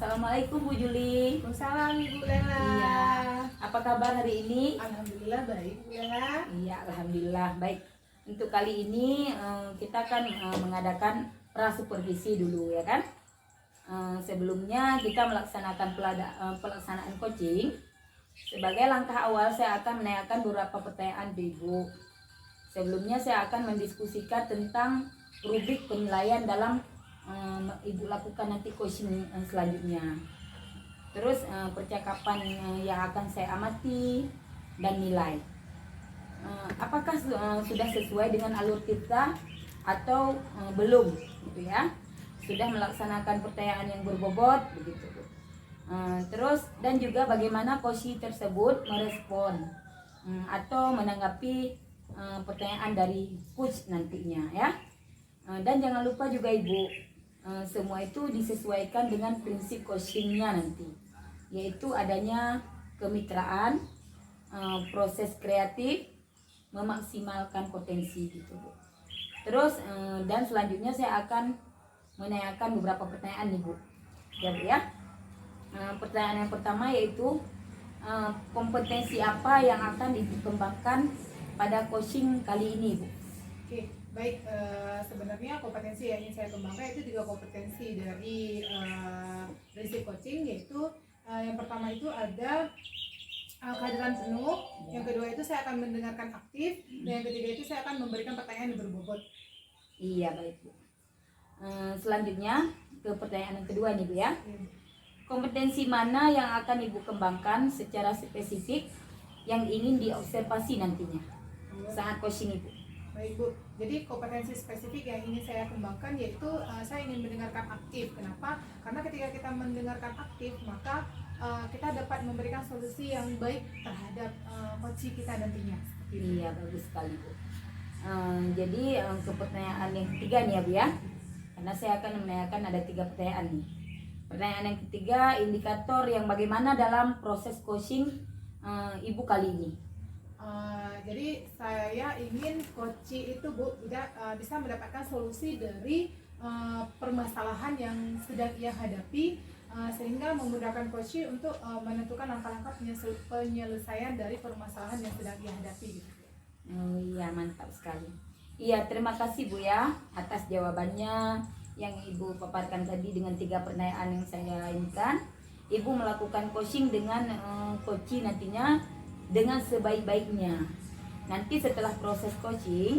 Assalamualaikum Bu Juli. Waalaikumsalam Ibu Lela. Iya. Apa kabar hari ini? Alhamdulillah baik Bu Lela. Iya, alhamdulillah baik. Untuk kali ini kita akan mengadakan prasupervisi dulu ya kan. Sebelumnya kita melaksanakan pelaksanaan coaching. Sebagai langkah awal saya akan menanyakan beberapa pertanyaan ke Ibu. Sebelumnya saya akan mendiskusikan tentang rubrik penilaian dalam Ibu lakukan nanti coaching selanjutnya. Terus percakapan yang akan saya amati dan nilai. Apakah sudah sesuai dengan alur kita atau belum gitu ya? Sudah melaksanakan pertanyaan yang berbobot begitu. Terus dan juga bagaimana coach tersebut merespon atau menanggapi pertanyaan dari coach nantinya ya. Dan jangan lupa juga Ibu, semua itu disesuaikan dengan prinsip coachingnya nanti, yaitu adanya kemitraan, proses kreatif, memaksimalkan potensi gitu Bu. Terus dan selanjutnya saya akan menanyakan beberapa pertanyaan nih Bu. Ya Bu ya. Pertanyaan yang pertama yaitu kompetensi apa yang akan dikembangkan pada coaching kali ini Bu? Oke, baik. Sebenarnya kompetensi yang ingin saya kembangkan itu 3 kompetensi dari prinsip coaching, yaitu yang pertama itu ada kehadiran penuh, yang kedua itu saya akan mendengarkan aktif, dan yang ketiga itu saya akan memberikan pertanyaan yang berbobot. Iya baik Bu. Selanjutnya ke pertanyaan yang kedua nih Bu ya. Kompetensi mana yang akan Ibu kembangkan secara spesifik yang ingin diobservasi nantinya saat coaching Ibu? Baik Bu, jadi kompetensi spesifik yang ingin saya kembangkan yaitu saya ingin mendengarkan aktif. Kenapa? Karena ketika kita mendengarkan aktif, maka kita dapat memberikan solusi yang baik terhadap coaching kita nantinya. Iya bagus sekali Bu. Jadi ke pertanyaan yang ketiga nih ya Bu ya, karena saya akan menanyakan ada 3 pertanyaan nih. Pertanyaan yang ketiga, indikator yang bagaimana dalam proses coaching Ibu kali ini? Jadi saya ingin coaching itu Bu bisa mendapatkan solusi dari permasalahan yang sedang ia hadapi, sehingga memudahkan coaching untuk menentukan langkah-langkah penyelesaian dari permasalahan yang sedang ia hadapi gitu. Iya mantap sekali. Iya terima kasih Bu ya atas jawabannya yang Ibu paparkan tadi dengan 3 pertanyaan yang saya inginkan. Ibu melakukan coaching dengan coaching nantinya dengan sebaik-baiknya. Nanti setelah proses coaching,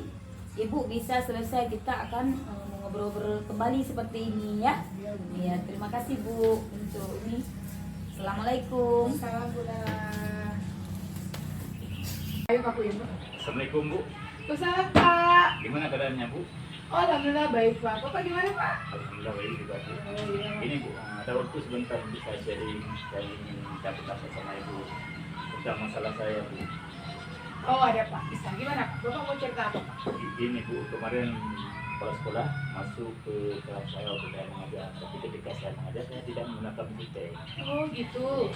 Ibu bisa selesai, kita akan ngobrol-ngobrol kembali seperti ini ya. Iya, terima kasih Bu untuk ini. Assalamualaikum. Salam Bu. Ayo Pak Bu. Assalamualaikum Bu. Waalaikumsalam Pak. Gimana keadaannya Bu? Oh, alhamdulillah baik Pak. Bapak gimana Pak? Alhamdulillah baik juga Bu. Oh, iya. Ini Bu, ada waktu sebentar bisa sharing. Saya ingin dapat sama Ibu tentang masalah saya Bu. Oh ada Pak, bisa. Gimana? Bapak mau cerita apa Pak? Ini Bu, kemarin kepala sekolah masuk ke kelas saya waktu saya mengajar, tapi ketika saya mengajar saya tidak menggunakan buku. Oh gitu.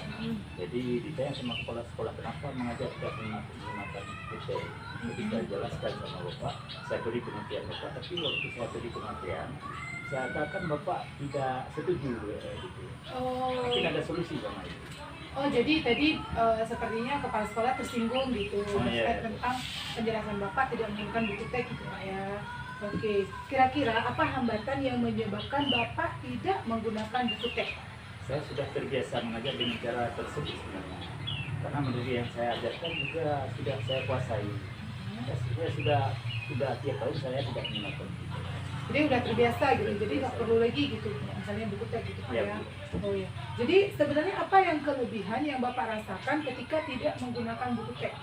Jadi ditanya sama kepala sekolah kenapa mengajar tidak menggunakan buku. Jadi saya jelaskan sama Bapak, saya beri pengertian Bapak, tapi waktu saya beri pengertian saya katakan Bapak tidak setuju gitu. Oh. Mungkin ada solusi sama itu. Oh jadi tadi sepertinya kepala sekolah tersinggung gitu Iya. tentang penjelasan Bapak tidak menggunakan buku teks gitu Pak ya. Oke, kira-kira apa hambatan yang menyebabkan Bapak tidak menggunakan buku teks? Saya sudah terbiasa mengajar dengan cara tersebut sebenarnya. Karena menurut yang saya ajarkan juga sudah saya kuasai. Saya sudah tiap tahun saya tidak menggunakan buku. Jadi udah terbiasa gitu, jadi nggak perlu lagi gitu, misalnya buku teks gitu Pak Iya, ya. Bu. Oh ya. Jadi sebenarnya apa yang kelebihan yang Bapak rasakan ketika tidak menggunakan buku teks?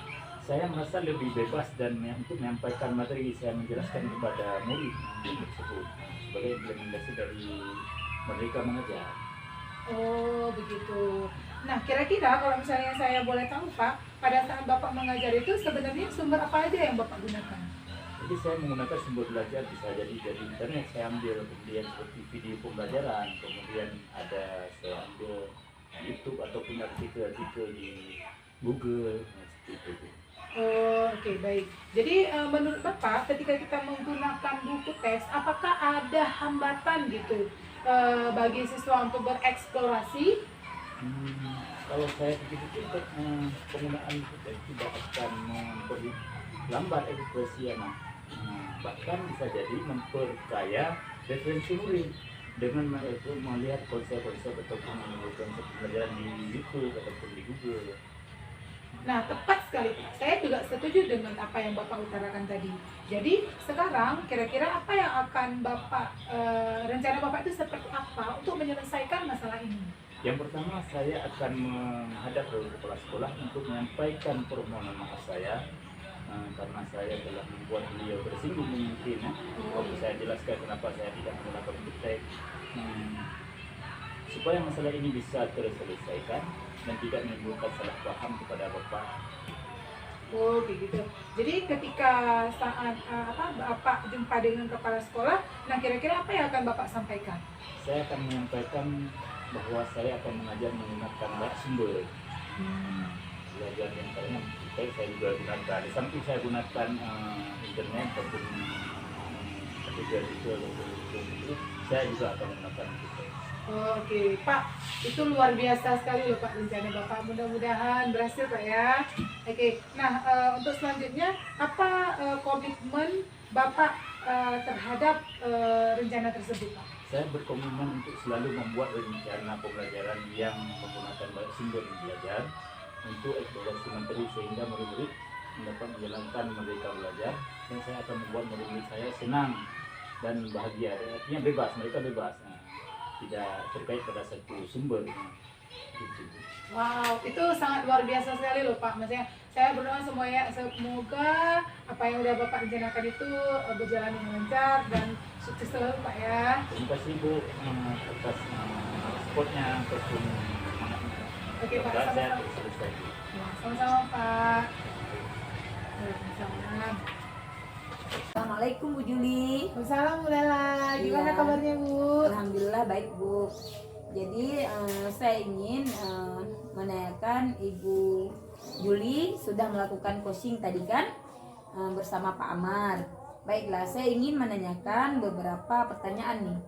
Saya merasa lebih bebas dan untuk menyampaikan materi saya menjelaskan kepada murid tersebut sebagai implementasi dari mereka mengajar. Oh begitu. Nah kira-kira kalau misalnya saya boleh tahu Pak, pada saat Bapak mengajar itu sebenarnya sumber apa aja yang Bapak gunakan? Jadi saya menggunakan sumber belajar bisa jadi dari internet saya ambil, kemudian seperti video pembelajaran, kemudian ada saya ambil YouTube ataupun artikel-artikel di Google seperti itu. Oh, oke, baik. Jadi menurut Bapak ketika kita menggunakan buku teks, apakah ada hambatan gitu bagi siswa untuk bereksplorasi? Kalau saya pikir-pikir penggunaan kita tidak akan memperlambat ekspresi anak. Bahkan bisa jadi memperkaya referensi murid dengan melihat konsep-konsep ataupun konsep pembelajaran di YouTube ataupun di Google. Nah, tepat sekali Pak. Saya juga setuju dengan apa yang Bapak utarakan tadi. Jadi, sekarang kira-kira apa yang akan Bapak, rencana Bapak itu seperti apa untuk menyelesaikan masalah ini? Yang pertama, saya akan menghadap ke kepala sekolah untuk menyampaikan permohonan maaf saya karena saya telah membuat beliau tersinggung mungkin ya. Waktu saya jelaskan kenapa saya tidak menggunakan praktek, supaya masalah ini bisa terselesaikan dan tidak menimbulkan salah paham kepada Bapak. Oh, gitu. Jadi ketika saat Bapak jumpa dengan kepala sekolah, nah kira-kira apa yang akan Bapak sampaikan? Saya akan menyampaikan bahwa saya akan mengajar menggunakan sumber belajar yang karena saya juga gunakan. Di samping saya gunakan internet ataupun artikel itu, saya juga akan menggunakan itu. Oke, Pak, itu luar biasa sekali loh Pak rencana Bapak. Mudah-mudahan berhasil Pak ya. Oke, nah untuk selanjutnya apa komitmen Bapak terhadap rencana tersebut Pak? Saya berkomitmen untuk selalu membuat rencana pembelajaran yang menggunakan banyak sumber belajar untuk eksplorasi menteri sehingga murid-murid dapat menjalankan mereka belajar, dan saya akan membuat murid-murid saya senang dan bahagia. Artinya bebas, mereka bebas, tidak terkait pada satu sumber. Gitu. Wow, itu sangat luar biasa sekali loh Pak. Maksudnya saya berdoa semoga apa yang udah Bapak rencanakan itu berjalan dengan lancar dan sukses selalu Pak ya. Terima kasih Bu atas supportnya ataupun semangatnya. Oke Pak, Semoga saya sama-sama. selesai. Ya, sama-sama Pak. Waalaikumsalam. Assalamualaikum Bu Juli. Waalaikumsalam Bu Lela. Gimana Iya. kabarnya Bu? Alhamdulillah baik Bu. Jadi saya ingin menanyakan Ibu Juli sudah melakukan coaching tadi kan bersama Pak Amar. Baiklah, saya ingin menanyakan beberapa pertanyaan nih.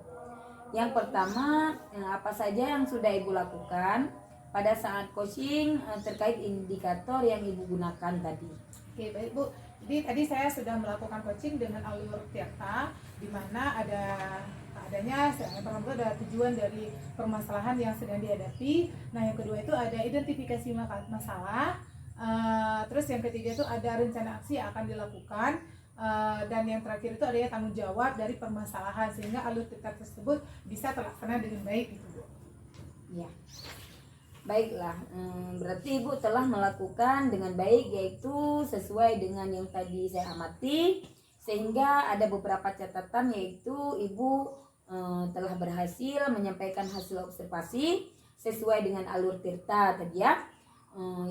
Yang pertama, apa saja yang sudah Ibu lakukan pada saat coaching terkait indikator yang Ibu gunakan tadi? Oke, baik Bu. Jadi tadi saya sudah melakukan coaching dengan alur Tirta, di mana adanya yang pertama itu ada tujuan dari permasalahan yang sedang dihadapi. Nah, yang kedua itu ada identifikasi masalah. Terus yang ketiga itu ada rencana aksi yang akan dilakukan. Dan yang terakhir itu adanya tanggung jawab dari permasalahan sehingga alur Tirta tersebut bisa terlaksana dengan baik gitu Bu. Ya. Baiklah, berarti Ibu telah melakukan dengan baik, yaitu sesuai dengan yang tadi saya amati, sehingga ada beberapa catatan, yaitu Ibu telah berhasil menyampaikan hasil observasi sesuai dengan alur Tirta tadi ya,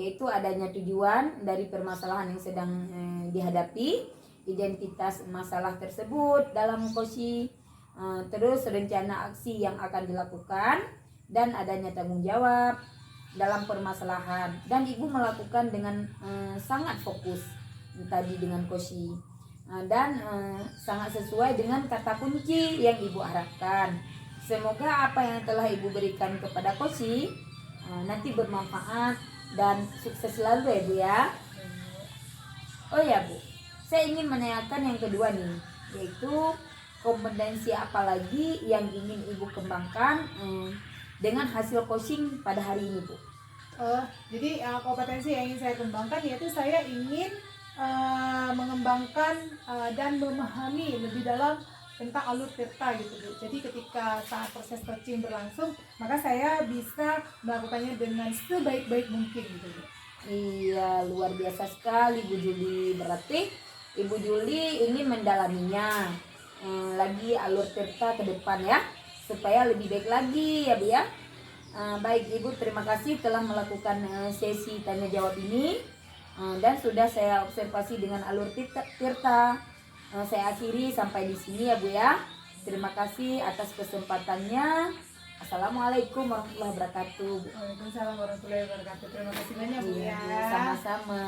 yaitu adanya tujuan dari permasalahan yang sedang dihadapi, identitas masalah tersebut dalam kosi, terus rencana aksi yang akan dilakukan, dan adanya tanggung jawab dalam permasalahan. Dan Ibu melakukan dengan sangat fokus tadi dengan kosi, dan sangat sesuai dengan kata kunci yang Ibu harapkan. Semoga apa yang telah Ibu berikan kepada kosi nanti bermanfaat dan sukses selalu ya Bu ya. Oh ya Bu, saya ingin menanyakan yang kedua nih, yaitu kompetensi apa lagi yang ingin Ibu kembangkan dengan hasil coaching pada hari ini Bu? Jadi kompetensi yang ingin saya kembangkan yaitu saya ingin mengembangkan dan memahami lebih dalam tentang alur Tirta gitu Bu. Jadi ketika saat proses coaching berlangsung, maka saya bisa melakukannya dengan sebaik-baik mungkin gitu Bu. Iya, luar biasa sekali Bu Juli. Berarti Ibu Juli ingin mendalaminya lagi alur Tirta ke depan ya, supaya lebih baik lagi ya Bu ya. Baik Ibu, terima kasih telah melakukan sesi tanya jawab ini, dan sudah saya observasi dengan alur Tirta. Saya akhiri sampai di sini ya Bu ya. Terima kasih atas kesempatannya. Assalamualaikum warahmatullahi wabarakatuh. Waalaikumsalam warahmatullahi wabarakatuh. Terima kasih banyak Bu Iya, ya. Bu, sama-sama.